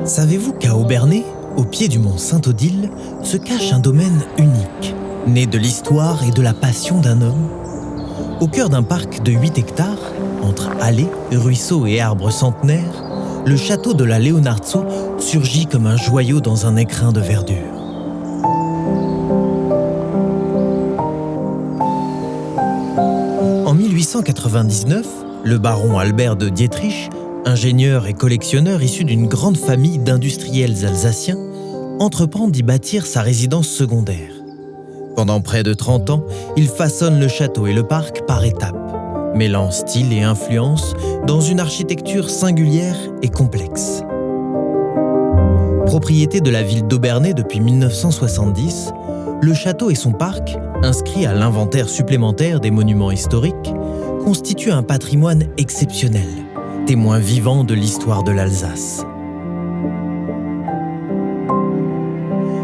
Savez-vous qu'à Aubernais, au pied du mont Saint-Odile, se cache un domaine unique, né de l'histoire et de la passion d'un homme? Au cœur d'un parc de 8 hectares, entre allées, ruisseaux et arbres centenaires, le château de la Leonardo surgit comme un joyau dans un écrin de verdure. En 1899, le baron Albert de Dietrich, ingénieur et collectionneur issu d'une grande famille d'industriels alsaciens, entreprend d'y bâtir sa résidence secondaire. Pendant près de 30 ans, il façonne le château et le parc par étapes, mêlant style et influence dans une architecture singulière et complexe. Propriété de la ville d'Aubernais depuis 1970, le château et son parc, inscrits à l'inventaire supplémentaire des monuments historiques, constituent un patrimoine exceptionnel, témoin vivant de l'histoire de l'Alsace.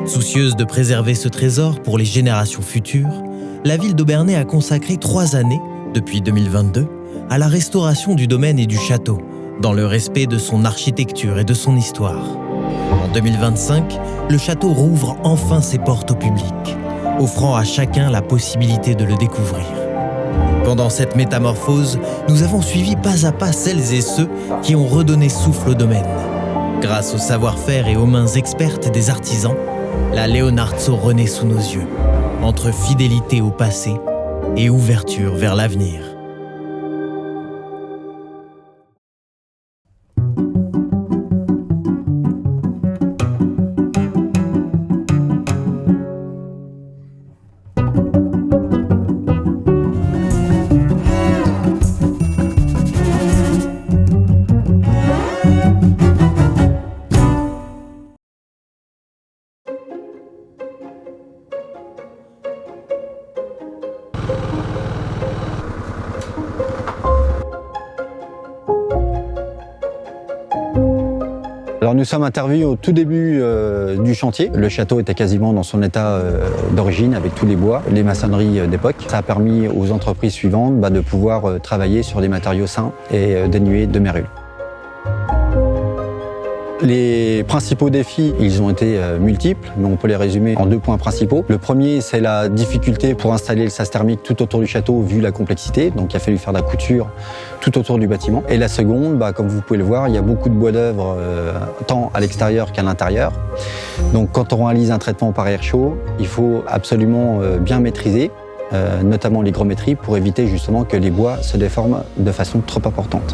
Soucieuse de préserver ce trésor pour les générations futures, la ville d'Aubernais a consacré 3 années, depuis 2022, à la restauration du domaine et du château, dans le respect de son architecture et de son histoire. En 2025, le château rouvre enfin ses portes au public, offrant à chacun la possibilité de le découvrir. Pendant cette métamorphose, nous avons suivi pas à pas celles et ceux qui ont redonné souffle au domaine. Grâce au savoir-faire et aux mains expertes des artisans, la Leonardo renaît sous nos yeux, entre fidélité au passé et ouverture vers l'avenir. Alors nous sommes intervenus au tout début du chantier. Le château était quasiment dans son état d'origine avec tous les bois, les maçonneries d'époque. Ça a permis aux entreprises suivantes de pouvoir travailler sur des matériaux sains et dénués de merule. Les principaux défis, ils ont été multiples, mais on peut les résumer en 2 points principaux. Le premier, c'est la difficulté pour installer le sas thermique tout autour du château, vu la complexité. Donc il a fallu faire de la couture tout autour du bâtiment. Et la seconde, comme vous pouvez le voir, il y a beaucoup de bois d'œuvre, tant à l'extérieur qu'à l'intérieur. Donc quand on réalise un traitement par air chaud, il faut absolument bien maîtriser, notamment l'hygrométrie, pour éviter justement que les bois se déforment de façon trop importante.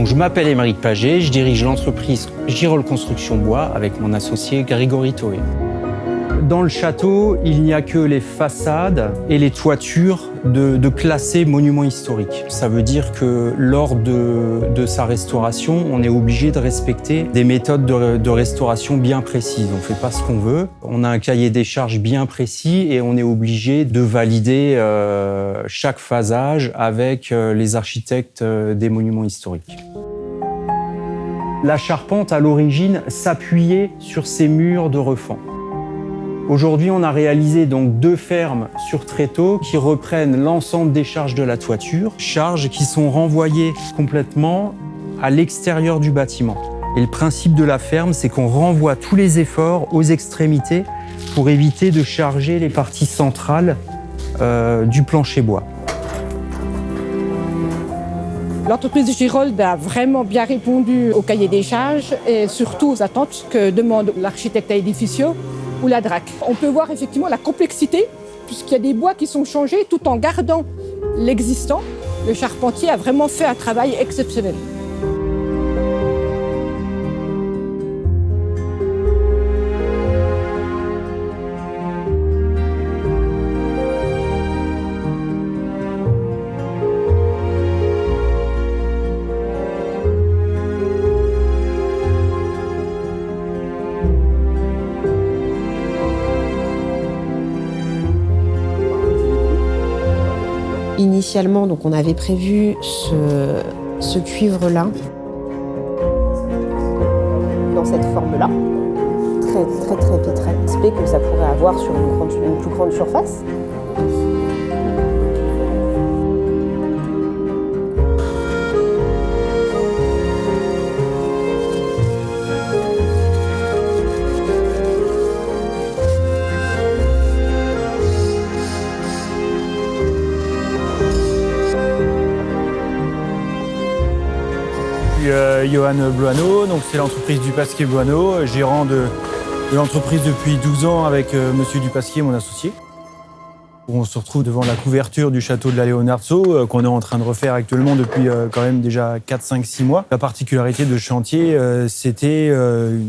Je m'appelle Émeric Paget, je dirige l'entreprise Girol Construction Bois avec mon associé Grégory Toé. Dans le château, il n'y a que les façades et les toitures de classés monuments historiques. Ça veut dire que lors de sa restauration, on est obligé de respecter des méthodes de restauration bien précises. On ne fait pas ce qu'on veut. On a un cahier des charges bien précis et on est obligé de valider chaque phasage avec les architectes des monuments historiques. La charpente, à l'origine, s'appuyait sur ces murs de refend. Aujourd'hui, on a réalisé donc 2 fermes sur tréteaux qui reprennent l'ensemble des charges de la toiture, charges qui sont renvoyées complètement à l'extérieur du bâtiment. Et le principe de la ferme, c'est qu'on renvoie tous les efforts aux extrémités pour éviter de charger les parties centrales du plancher bois. L'entreprise de Girol a vraiment bien répondu au cahier des charges et surtout aux attentes que demande l'architecte à Edificio ou la DRAC. On peut voir effectivement la complexité puisqu'il y a des bois qui sont changés tout en gardant l'existant. Le charpentier a vraiment fait un travail exceptionnel. Initialement, donc, on avait prévu ce cuivre-là dans cette forme-là, très vitré, que ça pourrait avoir sur une plus grande surface. Johan Bloineau, donc c'est l'entreprise Dupasquier-Bloineau, gérant de l'entreprise depuis 12 ans avec monsieur Dupasquier, mon associé. On se retrouve devant la couverture du château de la Leonardo qu'on est en train de refaire actuellement depuis quand même déjà 4, 5, 6 mois. La particularité de ce chantier, c'était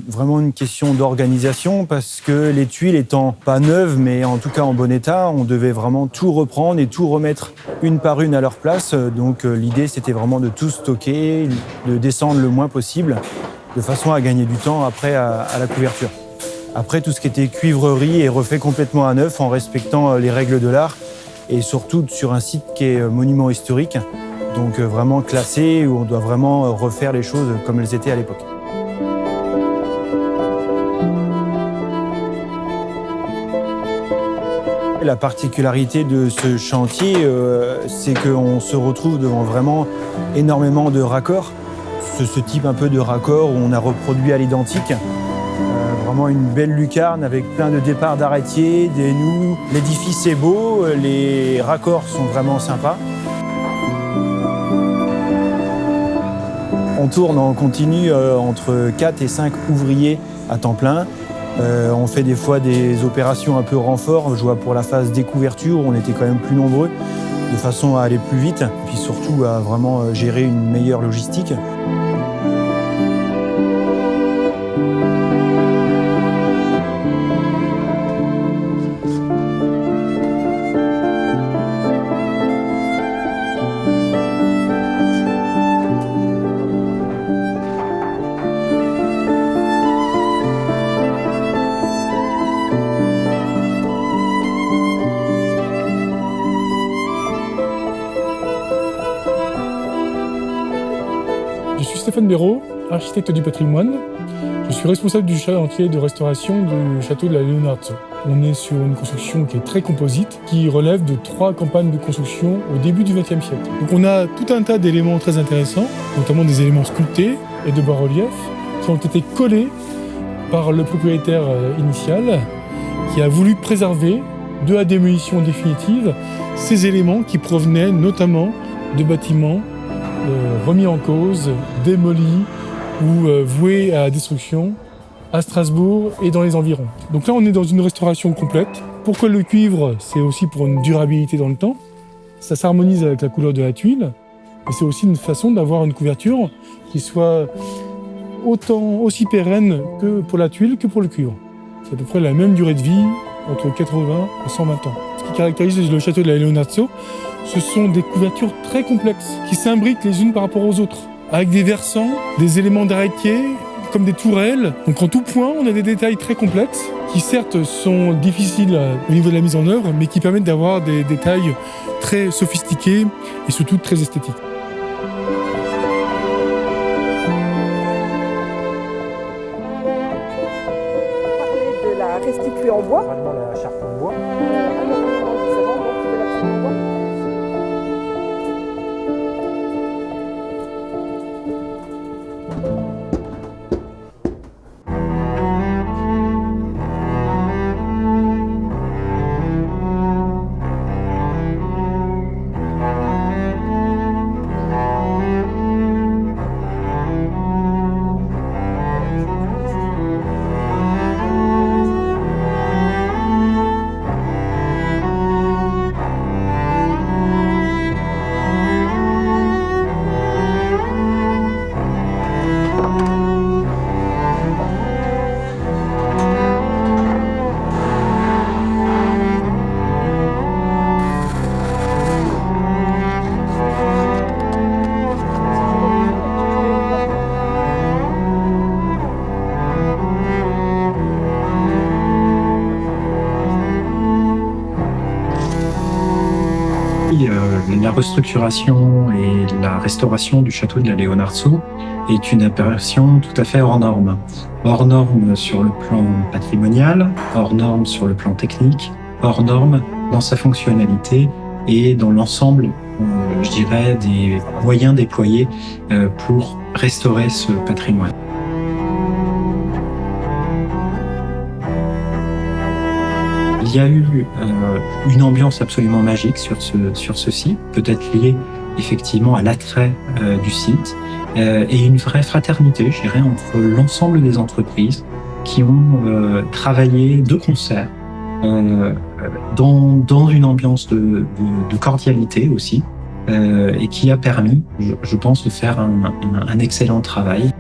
vraiment une question d'organisation parce que les tuiles étant pas neuves mais en tout cas en bon état, on devait vraiment tout reprendre et tout remettre une par une à leur place. Donc l'idée c'était vraiment de tout stocker, de descendre le moins possible de façon à gagner du temps après à la couverture. Après, tout ce qui était cuivrerie est refait complètement à neuf en respectant les règles de l'art et surtout sur un site qui est monument historique, donc vraiment classé où on doit vraiment refaire les choses comme elles étaient à l'époque. La particularité de ce chantier, c'est qu'on se retrouve devant vraiment énormément de raccords. Ce type un peu de raccord où on a reproduit à l'identique. Vraiment une belle lucarne avec plein de départs d'arrêtiers, des nœuds. L'édifice est beau, les raccords sont vraiment sympas. On tourne en continu entre 4 et 5 ouvriers à temps plein. On fait des fois des opérations un peu renfort. Je vois pour la phase découverture, on était quand même plus nombreux, de façon à aller plus vite, puis surtout à vraiment gérer une meilleure logistique. Je suis Stéphane Béraud, architecte du patrimoine. Je suis responsable du chantier de restauration du château de la Leonardo. On est sur une construction qui est très composite, qui relève de 3 campagnes de construction au début du XXe siècle. Donc on a tout un tas d'éléments très intéressants, notamment des éléments sculptés et de bas-relief, qui ont été collés par le propriétaire initial, qui a voulu préserver, de la démolition définitive, ces éléments qui provenaient notamment de bâtiments remis en cause, démolis ou voués à la destruction à Strasbourg et dans les environs. Donc là, on est dans une restauration complète. Pourquoi le cuivre? C'est aussi pour une durabilité dans le temps. Ça s'harmonise avec la couleur de la tuile. Et c'est aussi une façon d'avoir une couverture qui soit aussi pérenne que pour la tuile que pour le cuivre. C'est à peu près la même durée de vie, entre 80 et 120 ans. Ce qui caractérise le château de la Leonardo, ce sont des couvertures très complexes qui s'imbriquent les unes par rapport aux autres, avec des versants, des éléments d'arrêtier, comme des tourelles. Donc en tout point, on a des détails très complexes qui certes sont difficiles au niveau de la mise en œuvre, mais qui permettent d'avoir des détails très sophistiqués et surtout très esthétiques. On parlait de la restituée en bois. La charpe en bois. aujourd'hui, la restructuration et la restauration du château de la Leonardo est une opération tout à fait hors norme. Hors norme sur le plan patrimonial, hors norme sur le plan technique, hors norme dans sa fonctionnalité et dans l'ensemble, je dirais, des moyens déployés pour restaurer ce patrimoine. Il y a eu une ambiance absolument magique sur ce site, peut-être liée effectivement à l'attrait du site, et une vraie fraternité, je dirais, entre l'ensemble des entreprises qui ont travaillé de concert dans une ambiance de cordialité aussi, et qui a permis, je pense, de faire un excellent travail.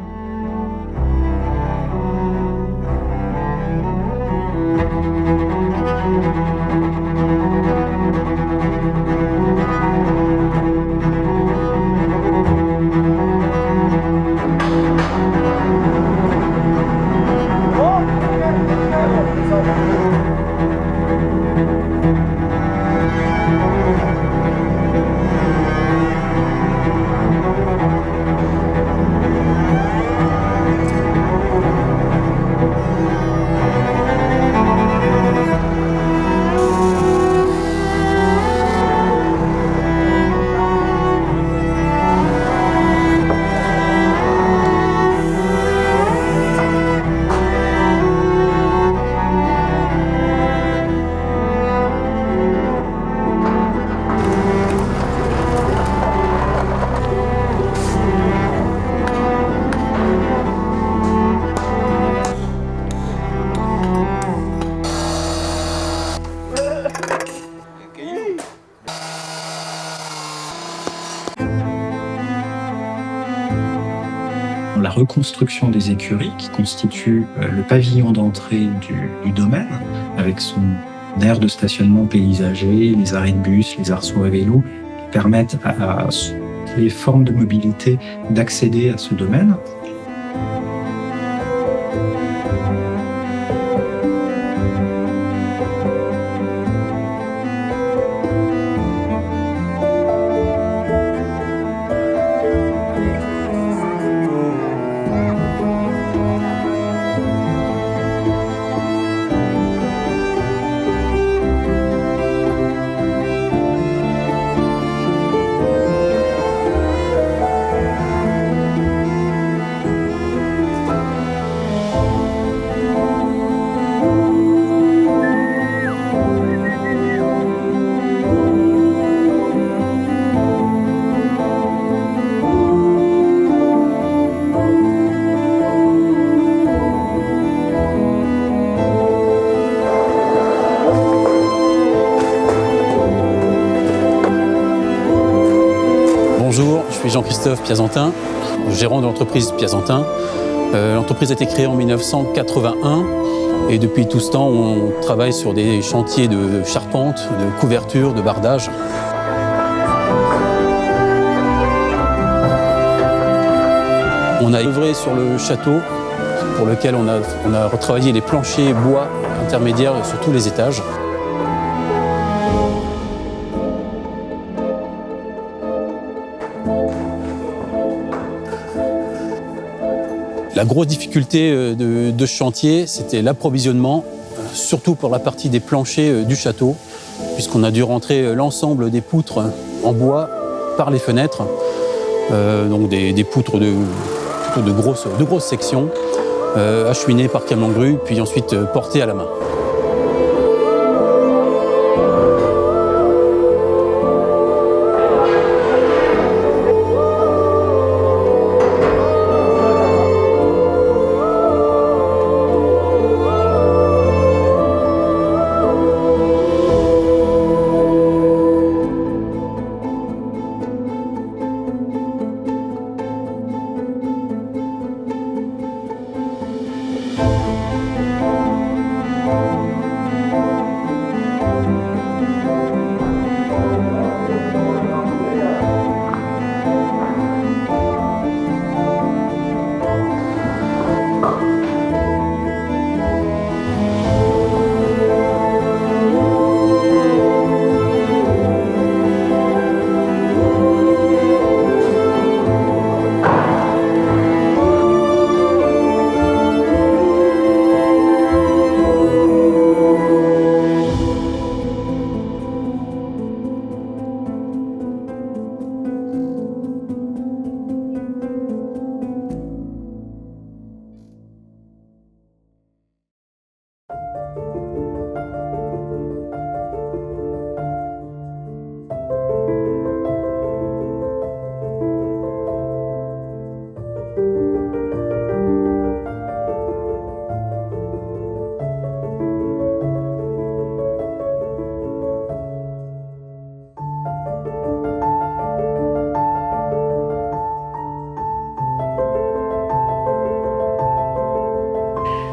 La reconstruction des écuries qui constitue le pavillon d'entrée du domaine avec son aire de stationnement paysager, les arrêts de bus, les arceaux à vélo qui permettent à les formes de mobilité d'accéder à ce domaine. Bonjour, je suis Jean-Christophe Piazentin, gérant de l'entreprise Piazentin. L'entreprise a été créée en 1981 et depuis tout ce temps, on travaille sur des chantiers de charpente, de couverture, de bardage. On a œuvré sur le château pour lequel on a retravaillé les planchers bois intermédiaires sur tous les étages. La grosse difficulté de ce chantier, c'était l'approvisionnement, surtout pour la partie des planchers du château, puisqu'on a dû rentrer l'ensemble des poutres en bois par les fenêtres, donc des poutres de grosses sections, acheminées par camion grue, puis ensuite portées à la main.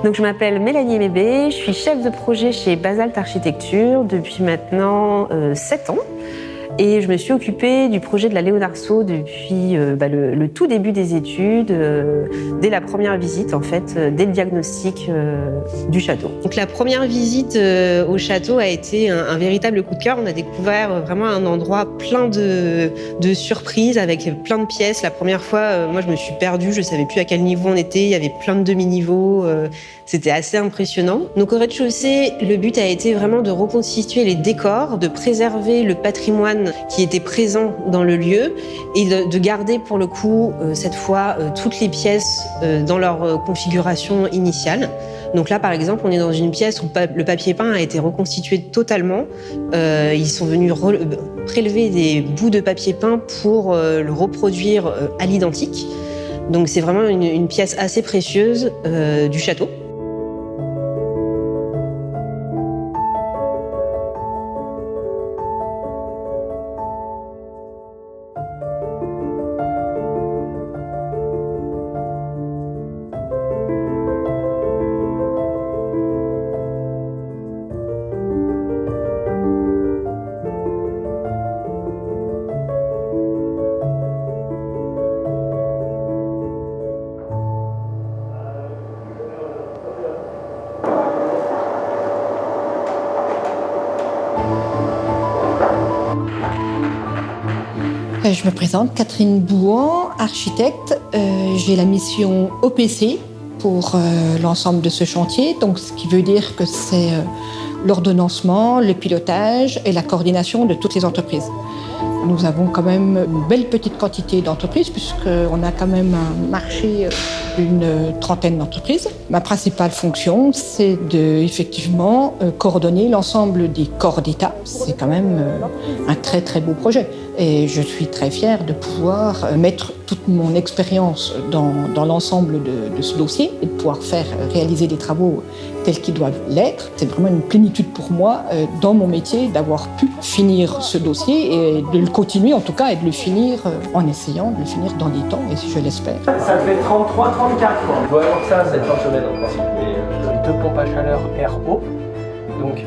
Donc je m'appelle Mélanie Mébé, je suis chef de projet chez Basalt Architecture depuis maintenant 7 ans. Et je me suis occupée du projet de la Leonardo depuis le tout début des études, dès la première visite en fait, dès le diagnostic du château. Donc la première visite au château a été un véritable coup de cœur. On a découvert vraiment un endroit plein de surprises avec plein de pièces. La première fois, moi je me suis perdue, je savais plus à quel niveau on était. Il y avait plein de demi-niveaux. C'était assez impressionnant. Donc au rez-de-chaussée, le but a été vraiment de reconstituer les décors, de préserver le patrimoine qui était présent dans le lieu et de garder pour le coup, cette fois, toutes les pièces dans leur configuration initiale. Donc là, par exemple, on est dans une pièce où le papier peint a été reconstitué totalement. Ils sont venus prélever des bouts de papier peint pour le reproduire à l'identique. Donc c'est vraiment une pièce assez précieuse du château. Je me présente, Catherine Bouan, architecte. J'ai la mission OPC pour l'ensemble de ce chantier, donc ce qui veut dire que c'est l'ordonnancement, le pilotage et la coordination de toutes les entreprises. Nous avons quand même une belle petite quantité d'entreprises puisqu'on a quand même un marché d'une trentaine d'entreprises. Ma principale fonction, c'est de effectivement coordonner l'ensemble des corps d'État. C'est quand même un très très beau projet. Et je suis très fière de pouvoir mettre toute mon expérience dans l'ensemble de ce dossier et de pouvoir faire réaliser des travaux tels qu'ils doivent l'être. C'est vraiment une plénitude pour moi dans mon métier d'avoir pu finir ce dossier et de le continuer en tout cas et de le finir en essayant de le finir dans les temps et si je l'espère. Ça fait 33, 34. On doit avoir ça cette fin de semaine en principe. Les 2 pompes à chaleur RO. Donc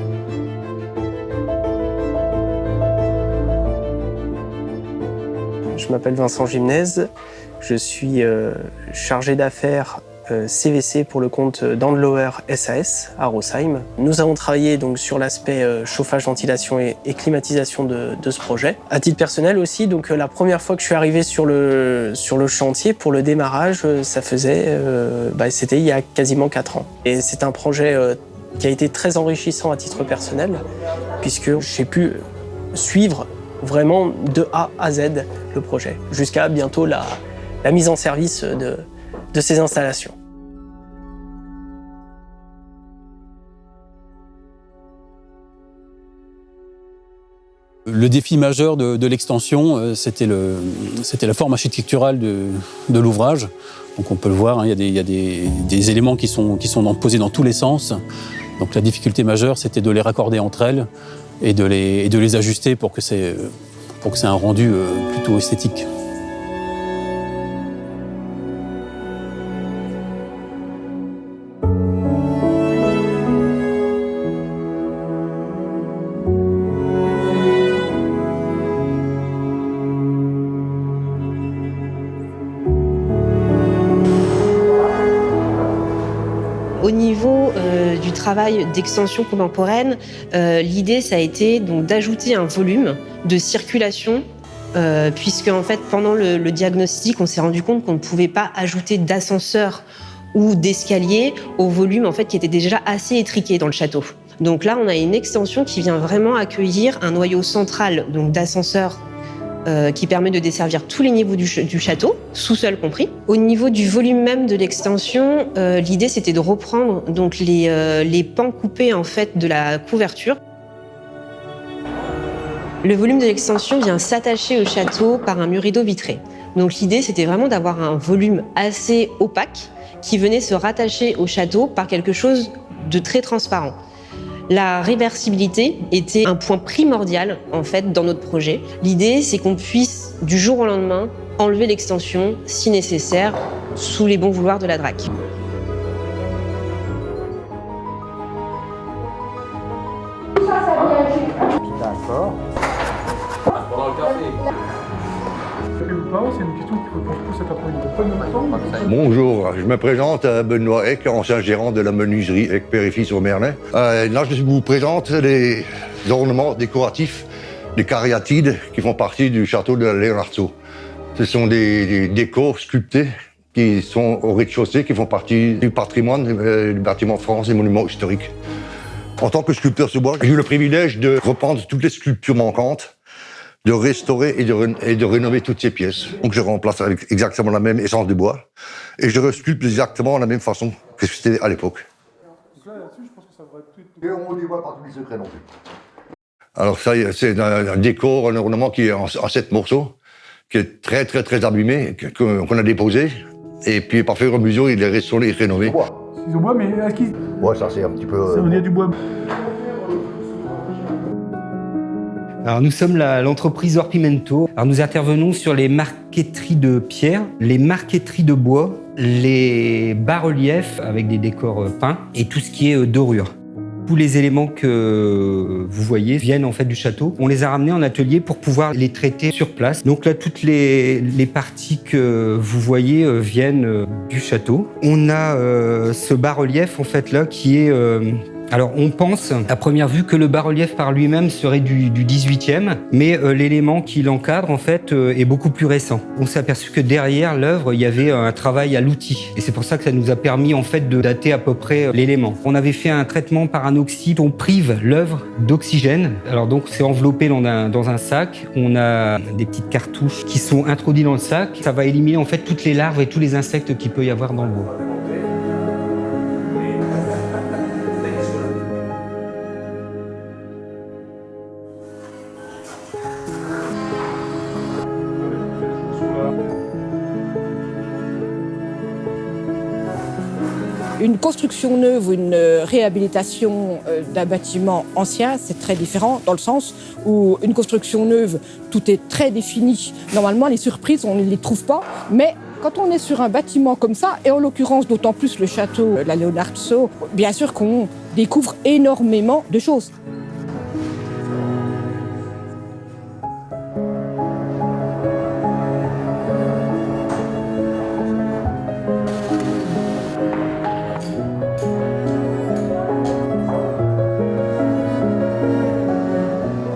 je m'appelle Vincent Gimnez, je suis chargé d'affaires CVC pour le compte d'Andlauer SAS à Rosheim. Nous avons travaillé donc sur l'aspect chauffage, ventilation et climatisation de ce projet. À titre personnel aussi, donc la première fois que je suis arrivé sur le chantier pour le démarrage, ça faisait, c'était il y a quasiment 4 ans. Et c'est un projet qui a été très enrichissant à titre personnel puisque j'ai pu suivre vraiment de A à Z le projet, jusqu'à bientôt la mise en service de ces installations. Le défi majeur de l'extension, c'était la forme architecturale de l'ouvrage. Donc on peut le voir, il y a des éléments qui sont posés dans tous les sens. Donc la difficulté majeure, c'était de les raccorder entre elles et de les ajuster pour que c'est un rendu plutôt esthétique. Au niveau du travail d'extension contemporaine, l'idée ça a été donc d'ajouter un volume de circulation puisque en fait pendant le diagnostic on s'est rendu compte qu'on ne pouvait pas ajouter d'ascenseur ou d'escalier au volume en fait qui était déjà assez étriqué dans le château. Donc là on a une extension qui vient vraiment accueillir un noyau central donc d'ascenseurs qui permet de desservir tous les niveaux du château, sous-sol compris. Au niveau du volume même de l'extension, l'idée c'était de reprendre donc les pans coupés en fait de la couverture. Le volume de l'extension vient s'attacher au château par un mur rideau vitré. Donc l'idée c'était vraiment d'avoir un volume assez opaque qui venait se rattacher au château par quelque chose de très transparent. La réversibilité était un point primordial en fait dans notre projet. L'idée, c'est qu'on puisse du jour au lendemain enlever l'extension si nécessaire sous les bons vouloirs de la DRAC. D'accord. C'est une question qu'il faut qu'on se pose cet après-midi. Bonjour, je me présente Benoît Eck, ancien gérant de la menuiserie Eck Père et Fils au Merlin. Là, je vous présente les ornements décoratifs, des cariatides qui font partie du château de la Leonardo. Ce sont des décors sculptés qui sont au rez-de-chaussée, qui font partie du patrimoine du bâtiment de France, des monuments historiques. En tant que sculpteur sur bois, j'ai eu le privilège de reprendre toutes les sculptures manquantes, de restaurer et de rénover toutes ces pièces. Donc je remplace avec exactement la même essence de bois et je resculpte exactement de la même façon que c'était à l'époque. Et on ne voit pas tous les secrets non plus. Alors ça, c'est un décor, un ornement qui est en 7 morceaux, qui est très très très abîmé, qu'on a déposé. Et puis par fur et à mesure, il est restauré et rénové. C'est du bois, mais est-ce qu'il... Ouais, ça c'est un petit peu... Ça veut dire du bois. Alors nous sommes l'entreprise Orpimento. Alors nous intervenons sur les marqueteries de pierre, les marqueteries de bois, les bas-reliefs avec des décors peints et tout ce qui est dorure. Tous les éléments que vous voyez viennent en fait du château. On les a ramenés en atelier pour pouvoir les traiter sur place. Donc là, toutes les parties que vous voyez viennent du château. On a ce bas-relief en fait là qui est... Alors on pense à première vue que le bas-relief par lui-même serait du 18e, mais l'élément qui l'encadre en fait est beaucoup plus récent. On s'est aperçu que derrière l'œuvre, il y avait un travail à l'outil. Et c'est pour ça que ça nous a permis en fait de dater à peu près l'élément. On avait fait un traitement par un oxyde, on prive l'œuvre d'oxygène. Alors donc c'est enveloppé dans un sac. On a des petites cartouches qui sont introduites dans le sac. Ça va éliminer en fait toutes les larves et tous les insectes qu'il peut y avoir dans le bois. Une construction neuve ou une réhabilitation d'un bâtiment ancien, c'est très différent dans le sens où une construction neuve, tout est très défini. Normalement, les surprises, on ne les trouve pas, mais quand on est sur un bâtiment comme ça, et en l'occurrence d'autant plus le château la Leonardo, bien sûr qu'on découvre énormément de choses.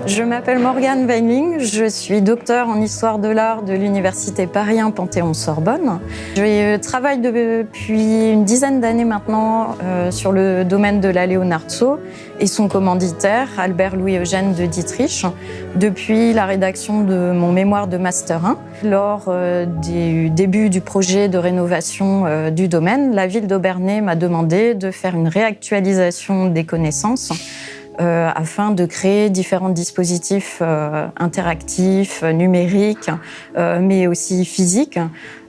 Je m'appelle Morgane Weinling, je suis docteure en histoire de l'art de l'université Paris 1 Panthéon-Sorbonne. Je travaille depuis une dizaine d'années maintenant sur le domaine de la Leonardo et son commanditaire, Albert Louis-Eugène de Dietrich, depuis la rédaction de mon mémoire de Master 1. Lors du début du projet de rénovation du domaine, la ville d'Obernai m'a demandé de faire une réactualisation des connaissances afin de créer différents dispositifs interactifs, numériques, mais aussi physiques,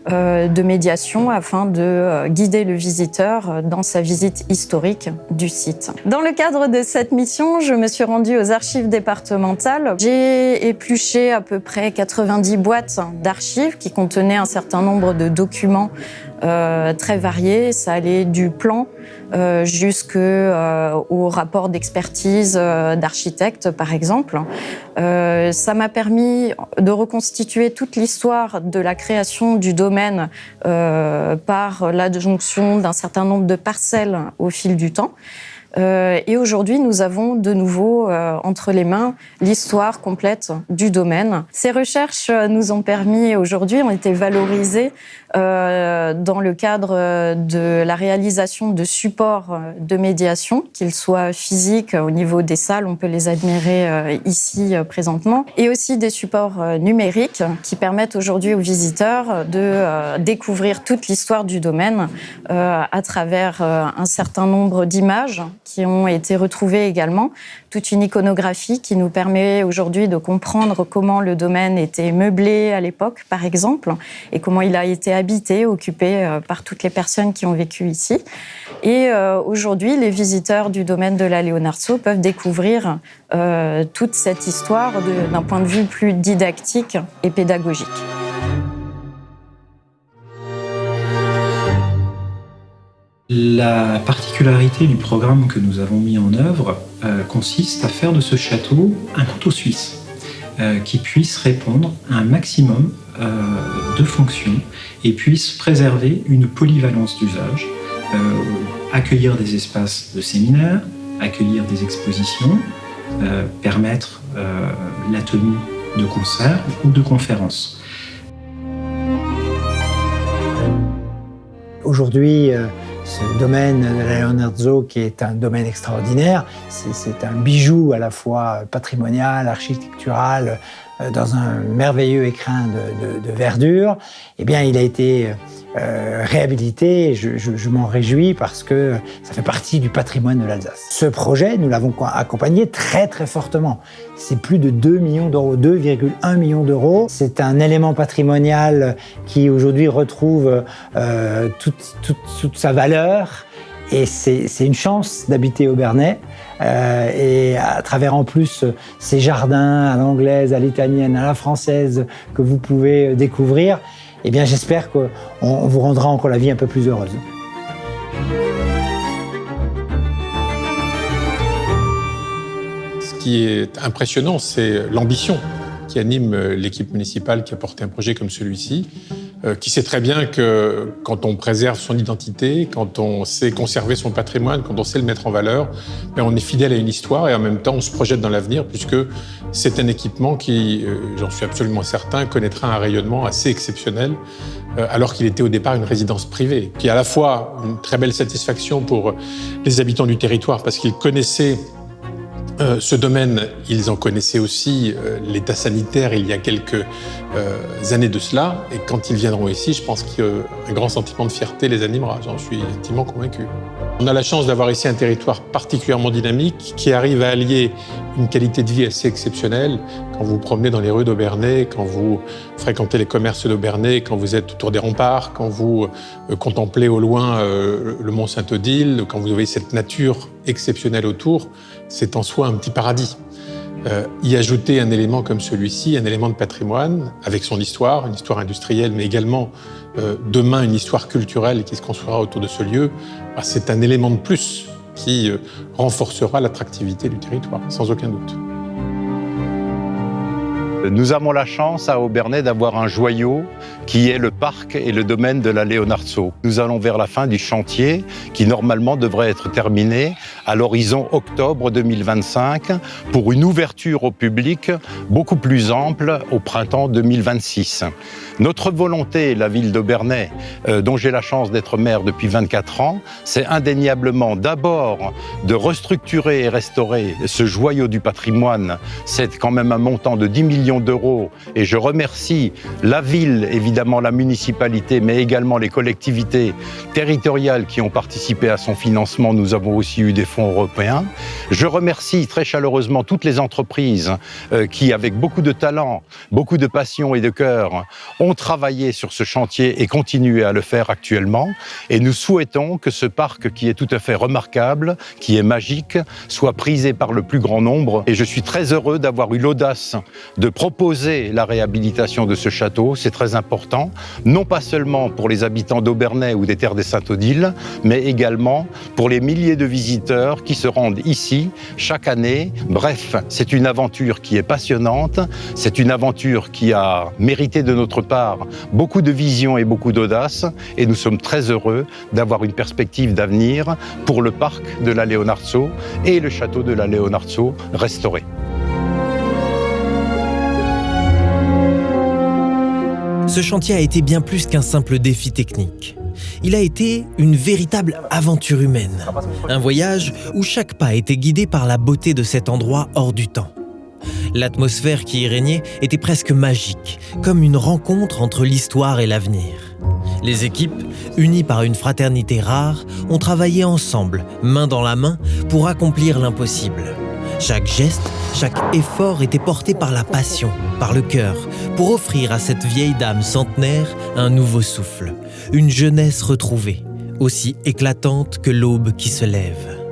de médiation afin de guider le visiteur dans sa visite historique du site. Dans le cadre de cette mission, je me suis rendue aux archives départementales. J'ai épluché à peu près 90 boîtes d'archives qui contenaient un certain nombre de documents très variés. Ça allait du plan jusqu'au rapport d'expertise d'architecte, par exemple. Ça m'a permis de reconstituer toute l'histoire de la création du domaine par l'adjonction d'un certain nombre de parcelles au fil du temps. Et aujourd'hui, nous avons de nouveau entre les mains l'histoire complète du domaine. Ces recherches nous ont permis, aujourd'hui, ont été valorisées dans le cadre de la réalisation de supports de médiation, qu'ils soient physiques au niveau des salles, on peut les admirer ici présentement, et aussi des supports numériques qui permettent aujourd'hui aux visiteurs de découvrir toute l'histoire du domaine à travers un certain nombre d'images qui ont été retrouvées également, toute une iconographie qui nous permet aujourd'hui de comprendre comment le domaine était meublé à l'époque, par exemple, et comment il a été habité, occupé par toutes les personnes qui ont vécu ici. Et aujourd'hui, les visiteurs du domaine de la Leonardo peuvent découvrir toute cette histoire d'un point de vue plus didactique et pédagogique. La particularité du programme que nous avons mis en œuvre consiste à faire de ce château un couteau suisse qui puisse répondre à un maximum de fonctions et puisse préserver une polyvalence d'usage, accueillir des espaces de séminaire, accueillir des expositions, permettre la tenue de concerts ou de conférences. Aujourd'hui, ce domaine de la Leonardo, qui est un domaine extraordinaire, c'est un bijou à la fois patrimonial, architectural, dans un merveilleux écrin de verdure. Eh bien, il a été réhabilité et je m'en réjouis parce que ça fait partie du patrimoine de l'Alsace. Ce projet, nous l'avons accompagné très très fortement. C'est plus de 2 millions d'euros, 2,1 millions d'euros. C'est un élément patrimonial qui aujourd'hui retrouve toute sa valeur. Et c'est une chance d'habiter au Bernay et à travers en plus ces jardins à l'anglaise, à l'italienne, à la française que vous pouvez découvrir, eh bien j'espère qu'on vous rendra encore la vie un peu plus heureuse. Ce qui est impressionnant, c'est l'ambition qui anime l'équipe municipale qui a porté un projet comme celui-ci, qui sait très bien que quand on préserve son identité, quand on sait conserver son patrimoine, quand on sait le mettre en valeur, on est fidèle à une histoire et en même temps on se projette dans l'avenir puisque c'est un équipement qui, j'en suis absolument certain, connaîtra un rayonnement assez exceptionnel alors qu'il était au départ une résidence privée, qui est à la fois une très belle satisfaction pour les habitants du territoire parce qu'ils connaissaient ce domaine, ils en connaissaient aussi l'état sanitaire il y a quelques années de cela. Et quand ils viendront ici, je pense qu'un grand sentiment de fierté les animera. J'en suis intimement convaincu. On a la chance d'avoir ici un territoire particulièrement dynamique qui arrive à allier une qualité de vie assez exceptionnelle. Quand vous vous promenez dans les rues d'Aubernay, quand vous fréquentez les commerces d'Aubernay, quand vous êtes autour des remparts, quand vous contemplez au loin le mont Saint-Odile, quand vous voyez cette nature exceptionnelle autour, c'est en soi un petit paradis. Y ajouter un élément comme celui-ci, un élément de patrimoine, avec son histoire, une histoire industrielle, mais également demain une histoire culturelle qui se construira autour de ce lieu, c'est un élément de plus qui renforcera l'attractivité du territoire, sans aucun doute. Nous avons la chance à Aubernay d'avoir un joyau qui est le parc et le domaine de la Leonardo. Nous allons vers la fin du chantier qui normalement devrait être terminé à l'horizon octobre 2025 pour une ouverture au public beaucoup plus ample au printemps 2026. Notre volonté, la ville d'Aubernay, dont j'ai la chance d'être maire depuis 24 ans, c'est indéniablement d'abord de restructurer et restaurer ce joyau du patrimoine. C'est quand même un montant de 10 millions d'euros et je remercie la ville, évidemment la municipalité, mais également les collectivités territoriales qui ont participé à son financement. Nous avons aussi eu des fonds européens. Je remercie très chaleureusement toutes les entreprises qui, avec beaucoup de talent, beaucoup de passion et de cœur, ont travaillé sur ce chantier et continuent à le faire actuellement. Et nous souhaitons que ce parc qui est tout à fait remarquable, qui est magique, soit prisé par le plus grand nombre. Et je suis très heureux d'avoir eu l'audace de proposer la réhabilitation de ce château. C'est très important, non pas seulement pour les habitants d'Aubernay ou des terres des Saint-Odile, mais également pour les milliers de visiteurs qui se rendent ici chaque année. Bref, c'est une aventure qui est passionnante, c'est une aventure qui a mérité de notre part beaucoup de vision et beaucoup d'audace, et nous sommes très heureux d'avoir une perspective d'avenir pour le parc de la Leonardo et le château de la Leonardo restauré. Ce chantier a été bien plus qu'un simple défi technique. Il a été une véritable aventure humaine. Un voyage où chaque pas était guidé par la beauté de cet endroit hors du temps. L'atmosphère qui y régnait était presque magique, comme une rencontre entre l'histoire et l'avenir. Les équipes, unies par une fraternité rare, ont travaillé ensemble, main dans la main, pour accomplir l'impossible. Chaque geste, chaque effort était porté par la passion, par le cœur, pour offrir à cette vieille dame centenaire un nouveau souffle, une jeunesse retrouvée, aussi éclatante que l'aube qui se lève.